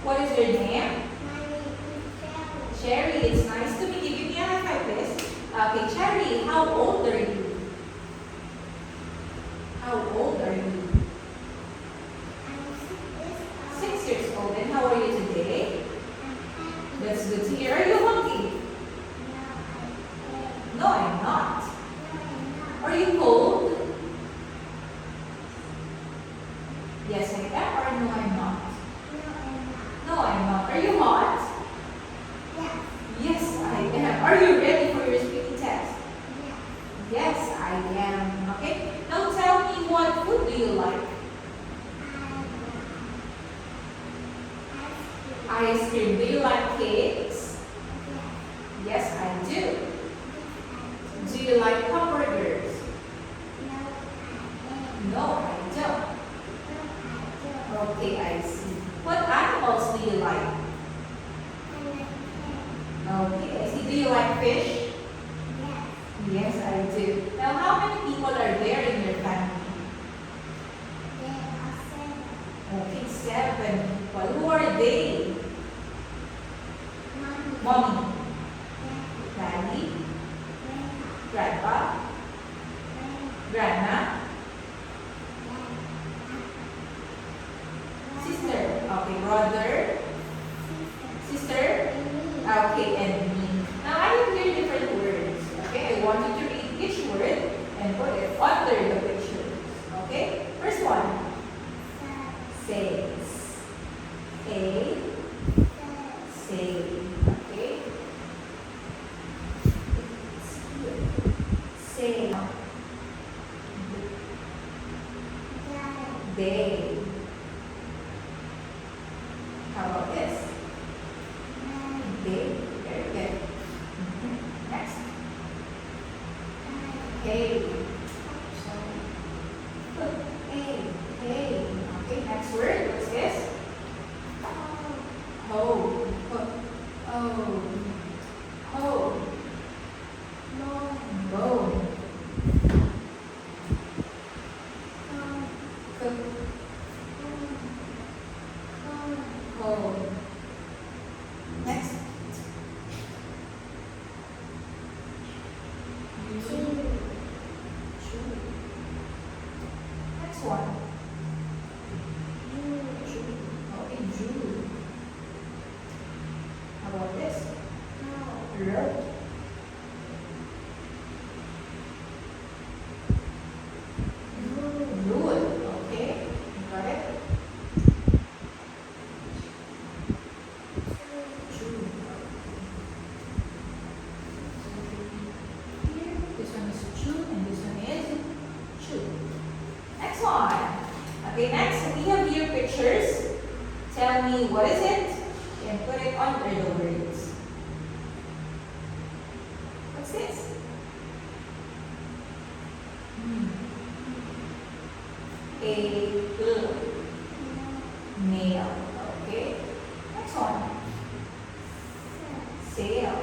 What is your name? My name is Cherry. It's nice to meet you. Give me a high five, please. Okay, Cherry, how old are you? How old are you? 6 years old. And how are you today? That's good to hear. Are you hungry? No, I'm not. Are you cold? Yes, I am. Or no, I'm not. No, I'm not. Are you hot? Yes, I am. Are you ready for your speaking test? Yes, I am. Okay. Now tell me, what food do you like? Ice cream. Do you like cakes? Yes, I do. Do you like hamburgers? No, I don't. Okay, I see. What animals do you like? Okay, I see. Do you like fish? Yes, I do. Now, how many people are there in your family? Okay, 7 people. Who are they? Mommy, Daddy, Grandpa, Grandma, sister. Okay, brother, sister. Okay, and me. Now I have here different words. Okay, I want you to read each word and put it under the pictures. Okay, first one. Says. A. Say. Okay. Say. They. How about this? They. Very good. Next. Hey. Hey. Hey. Okay, next word. What's this? Oh. Oh. Oh. Bone. Oh. Next. Next one. Okay, Jew. How about this? Road. Rule. Okay, got it? Jew. Here, this one is Jew and this one is Jew. Next one. Okay, next we have here pictures. Tell me what is it and put it under the words. What's this? A nail. Okay. Next one. Sail.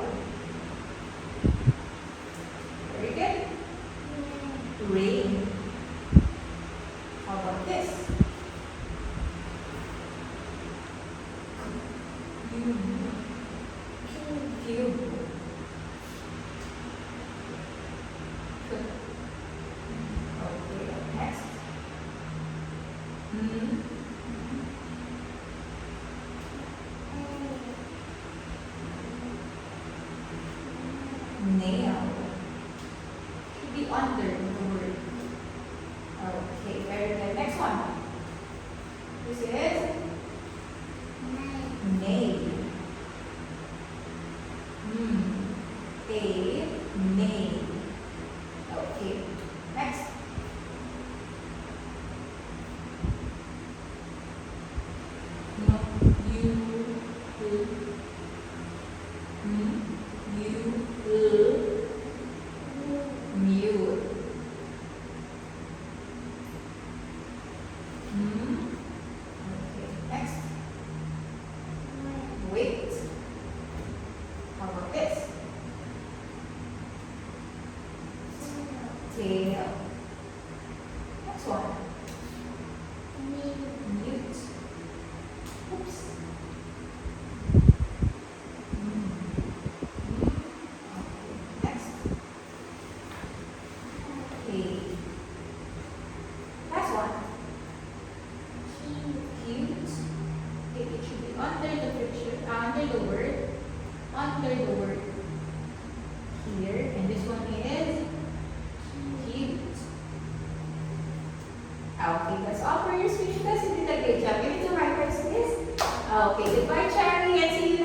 Very good. Rain. How about this? Cube. Okay, next. Nail. Should be under the word. Okay, very good. Next one. This is name. A name. Okay. Next. No. Mute. Okay. Next. the word. Under the word. Here. And this one is cute. Okay, that's all for your speech test. You did a great job. Give it to my first, please. Okay, goodbye, Cherry, and see you